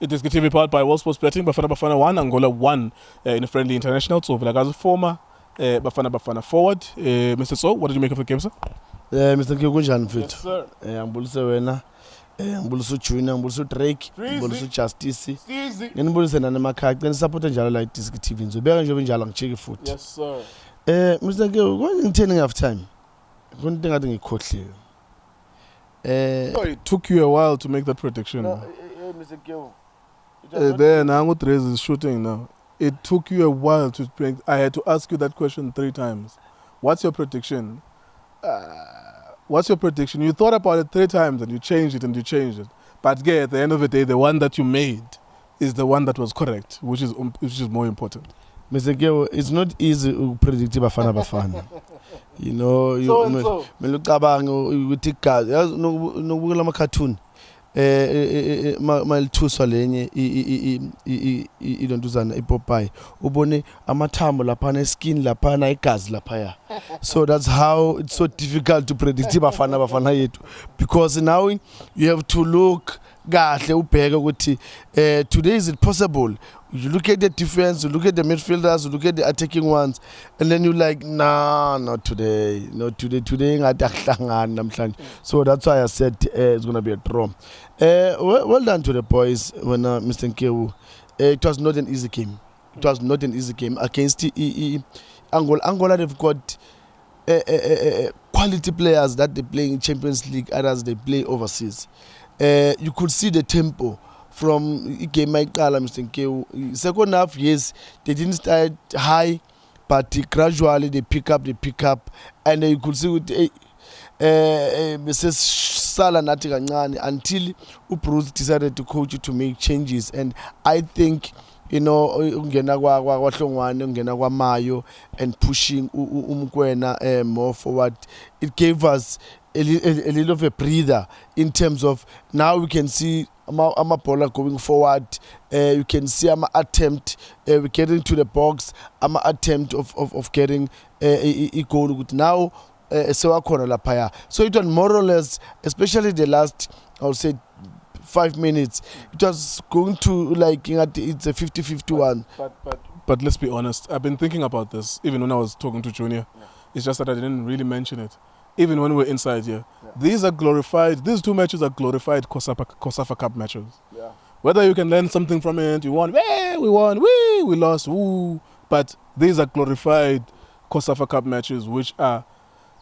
iDiskiTV powered by World Sports Betting. Bafana Bafana 1, Angola 1 in a friendly international. Tso Vilakazi, former Bafana Bafana forward. Mr. Tso, what did you make of the game, sir? Mr. Kyokunjani fit. Yes, sir. Ngibulise wena. Ngibulise Junior, ngibulise Drake, ngibulise Justice. Ngibulise nana emakhaya. Ngicela support njalo la iDiskiTV. Ngizobeka nje njalo ngicheke futhi. Yes, sir. Mr. Kyo, when turning half time. Konke ngathi ngikhohliwe. It took you a while to make that prediction. No, Mr. Kyo. There now Tres is shooting now. It took you a while to bring. I had to ask you that question 3 times. What's your prediction? What's your prediction? You thought about it 3 times and you changed it and you changed it. But yeah, at the end of the day, the one that you made is the one that was correct, which is more important. Mr. Kyo, it's not easy to predict Bafana Bafana. You know, you ukuthi igazi nokubukela ama cartoon malithuswa lenye idontuzana iPopeye ubone amathambo laphana skin laphana igazi laphaya. So that's how it's so difficult to predict Bafana Bafana yethu, because now you have to look kahle ubheke ukuthi today is it possible. You look at the defense, you look at the midfielders, you look at the attacking ones, and then you're like, nah, not today. Not today. Today, so that's why I said it's going to be a draw. Well done to the boys when Mr. Nkewu. It was not an easy game. It was not an easy game against Angola. Angola, they've got quality players that they play in Champions League, others they play overseas. You could see the tempo from game Mr. Nkewu. Second half, yes, they didn't start high, but gradually they pick up, and you could see with Mrs. Sala nathi kancane until Bruce decided to coach you to make changes. And I think, you know, ungena kwa Hlongwane, ungena kwa Mayo, and pushing Umkwena more forward, it gave us a little of a breather in terms of now we can see Amapola going forward. You can see attempt we getting to the box, attempt of getting a goal. Now so it was more or less, especially the last, I would say 5 minutes, it was going to like it's a 50-50 one. But let's be honest, I've been thinking about this even when I was talking to Junior. Yeah. It's just that I didn't really mention it. Even when we're inside here, these 2 matches are glorified COSAFA Cup matches. Yeah. Whether you can learn something from it, you won, we won, we lost, woo. But these are glorified COSAFA Cup matches, which are,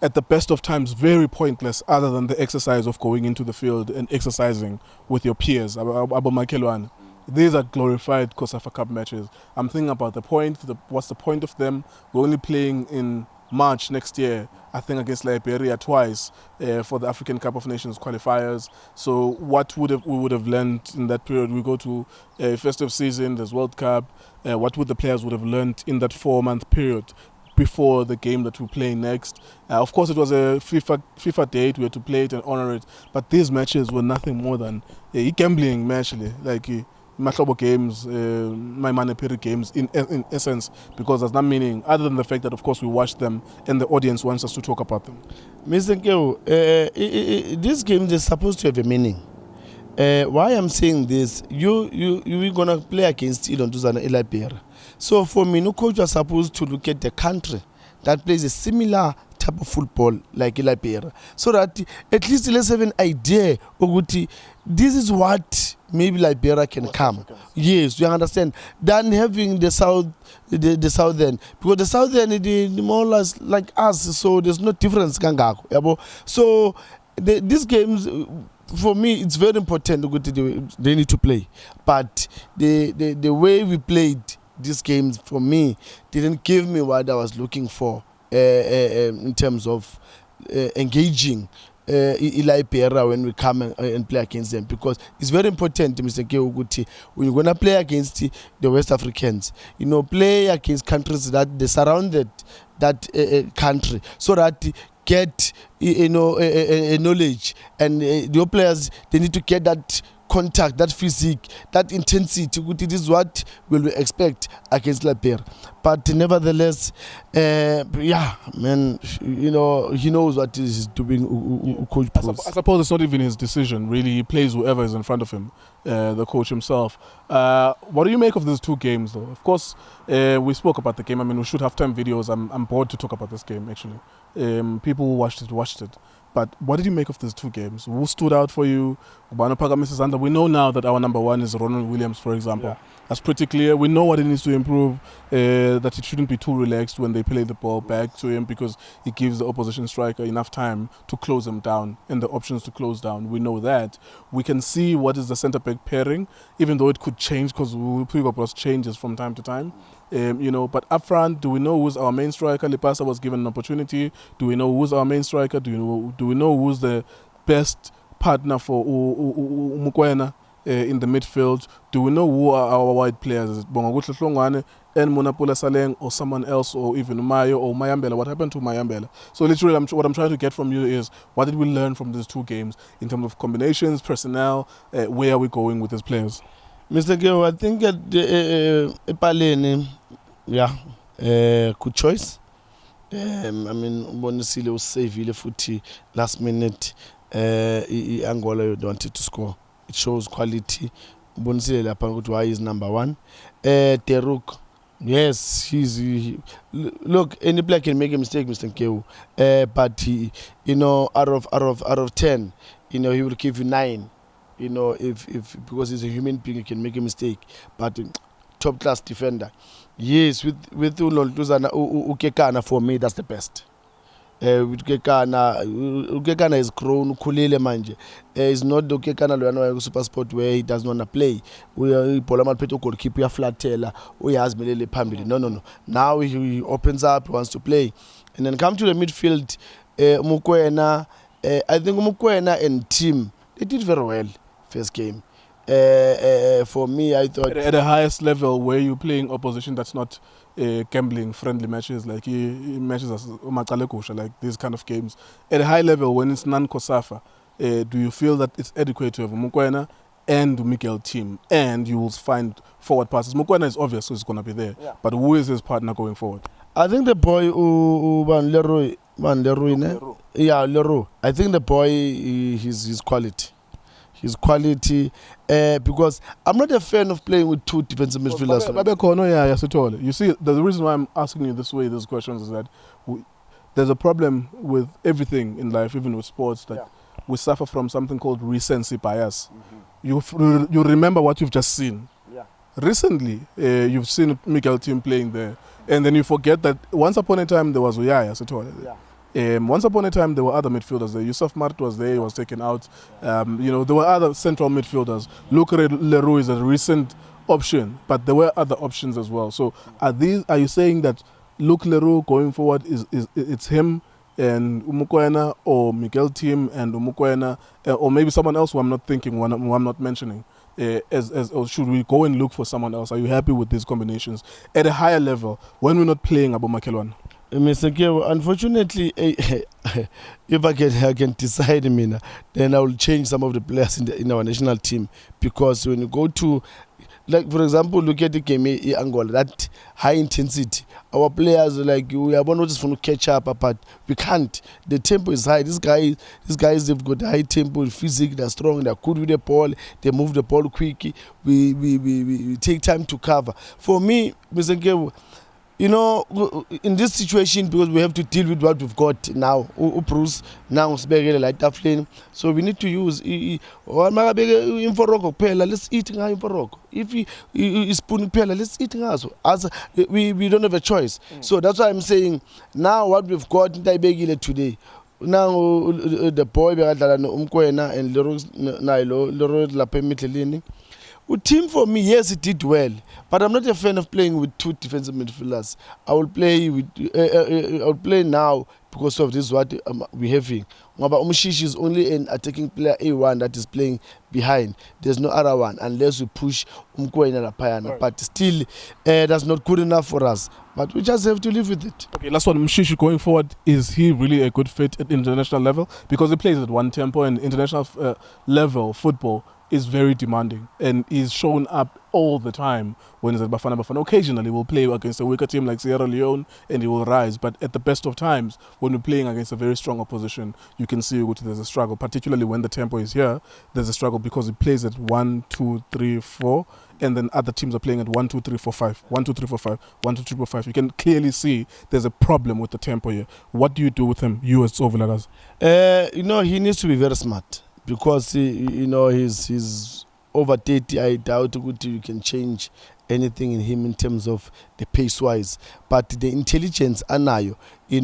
at the best of times, very pointless, other than the exercise of going into the field and exercising with your peers. These are glorified COSAFA Cup matches. I'm thinking about the point, what's the point of them? We're only playing in March next year, I think, against Liberia twice for the African Cup of Nations qualifiers. So what we would have learned in that period? We go to a festive season, there's World Cup. What would the players would have learned in that 4-month period before the game that we're playing next? Of course, it was a FIFA date. We had to play it and honor it. But these matches were nothing more than a gambling match, like Mahlobo games, my Manipuri games in essence, because there's not meaning other than the fact that, of course, we watch them and the audience wants us to talk about them. Mr. Nkewu, these games are supposed to have a meaning. Why I'm saying this, you're gonna play against Idontuzana Liberia. So for me, no coach are supposed to look at the country that plays a similar type of football like Liberia, so that at least let's have an idea of this is what maybe Liberia can come. Yes, you understand. Than having the southern, because the southern is more or less like us, so there's no difference. So these games, for me, it's very important. They need to play, but the way we played these games, for me, didn't give me what I was looking for in terms of engaging Liberia when we come and play against them, because it's very important, Mr. Nkewu, when you're gonna play against the West Africans, you know, play against countries that they surrounded that country, so that get knowledge, and your players, they need to get that contact, that physique, that intensity. This is what we expect against Liberia. But nevertheless, yeah, man, you know, he knows what he's doing, Coach Bruce. I suppose it's not even his decision, really. He plays whoever is in front of him, the coach himself. What do you make of these two games, though? Of course, we spoke about the game. I mean, we should have time videos. I'm bored to talk about this game, actually. People who watched it. But what did you make of these two games? Who stood out for you? We know now that our number one is Ronald Williams, for example. Yeah. That's pretty clear. We know what he needs to improve, that it shouldn't be too relaxed when they play the ball back to him, because he gives the opposition striker enough time to close him down and the options to close down. We know that. We can see what is the centre-back pairing, even though it could change because Pigopros changes from time to time. You know, but up front, do we know who's our main striker? Lipasa was given an opportunity. Do we know who's our main striker? Do we know who's the best partner for Mukwena in the midfield? Do we know who are our wide players? Bongakuhle Hlongwane and Monapula Saleng, or someone else, or even Mayo or Mayambela? What happened to Mayambela? So literally, what I'm trying to get from you is, what did we learn from these two games in terms of combinations, personnel? Where are we going with these players? Mr. Geo, I think at Epalene, yeah, good choice. I mean, Bonisile was saved footy last minute. Angola wanted to score. It shows quality. Bonisile Lapangut why is number one. Teruk, yes, look, any player can make a mistake, Mr. Geo. But he, you know, out of 10, you know, he will give you 9. You know, if because he's a human being, he can make a mistake. But top class defender, yes. With Ukekana, for me, that's the best. With Ukekana is grown, Kulele manje. It's not the Ukekana Luano Super Sport where he does not play. We are Polamal Peto could keep your flat tailor. We has Melele Pambi. No. Now he opens up, he wants to play, and then come to the midfield. Mukwena, I think Mukwena and team, they did very well. First game. For me, I thought... At the highest level, where you're playing opposition that's not gambling friendly matches, like matches as Umakalekusha, like these kind of games. At a high level, when it's non-COSAFA, do you feel that it's adequate to have Mukwena and Miguel team, and you will find forward passes? Mukwena is obvious, so it's going to be there. Yeah. But who is his partner going forward? I think the boy Van Leroy, yeah, Leroy. I think the boy, his quality. His quality, because I'm not a fan of playing with two defensive midfielders. You see, the reason why I'm asking you this way, these questions, is that there's a problem with everything in life, even with sports, that we suffer from something called recency bias. Mm-hmm. You remember what you've just seen. Yeah. Recently, you've seen Miguel team playing there, and then you forget that once upon a time there was Uyaya Sitole. Yeah. Once upon a time, there were other midfielders there. Yusuf Mart was there, he was taken out. You know, there were other central midfielders. Luke Leroux is a recent option, but there were other options as well. So are you saying that Luke Leroux going forward it's him and Umukwena, or Miguel team and Umukwena, or maybe someone else who I'm not thinking, who I'm not mentioning? Or should we go and look for someone else? Are you happy with these combinations at a higher level when we're not playing Abu Makelwan? Mr. Kewo, unfortunately, if I can decide, then I will change some of the players in our national team, because when you go to, like, for example, look at the game in Angola, that high intensity. Our players, like, we are not just going to catch up, but we can't. The tempo is high. These guys, they've got high tempo, physique, they're strong, they're good with the ball, they move the ball quickly. We take time to cover. For me, Mr. Kewo, you know, in this situation, because we have to deal with what we've got now, Bruce, now light flame, so we need to use let's eat in if spoon let's eat as we don't have a choice. So that's why I'm saying now what we've got in today. Now the boy and Leroy Lape team, for me, yes, it did well, but I'm not a fan of playing with two defensive midfielders. I will play now because of this what we're having. Umshishi is only an attacking player A1 that is playing behind. There's no other one unless we push Umkwena Payana. Right. But still, that's not good enough for us. But we just have to live with it. Okay, last one. Mshishi going forward, is he really a good fit at international level? Because he plays at one tempo, and international level football, is very demanding, and he's shown up all the time when he's at Bafana Bafana. Occasionally, we'll play against a weaker team like Sierra Leone, and he will rise. But at the best of times, when we're playing against a very strong opposition, you can see there's a struggle, particularly when the tempo is here. There's a struggle because he plays at 1, 2, 3, 4, and then other teams are playing at 1, 2, 3, 4, 5, 1, 2, 3, 4, 5, 1, 2, 3, 4, 5. You can clearly see there's a problem with the tempo here. What do you do with him, you as Tso Vilakazi? He needs to be very smart, because he's over 30. I doubt you can change anything in him in terms of the pace wise, but the intelligence anayo, he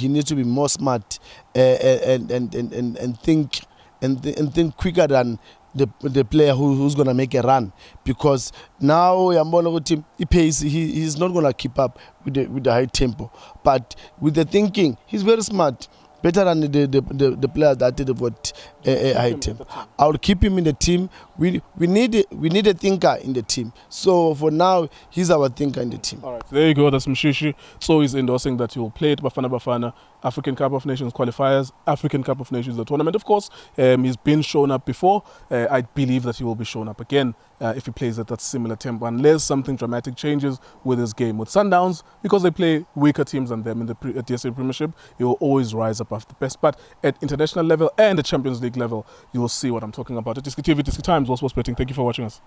needs to be more smart and think quicker than the player who's going to make a run, because now Yambona team he's not going to keep up with the high tempo, but with the thinking he's very smart. Better than the players that did what high tempo. I would keep him in the team. We need a thinker in the team. So for now, he's our thinker in the team. All right, there you go. That's Mshishi. So he's endorsing that he will play at Bafana Bafana, African Cup of Nations qualifiers, African Cup of Nations, the tournament. Of course, he's been shown up before. I believe that he will be shown up again if he plays at that similar tempo, unless something dramatic changes with his game. With Sundowns, because they play weaker teams than them in the DSA Premiership, he will always rise above the best. But at international level and the Champions League level, you will see what I'm talking about. iDiskiTV, Diski Times, All Sports Betting. Thank you for watching us.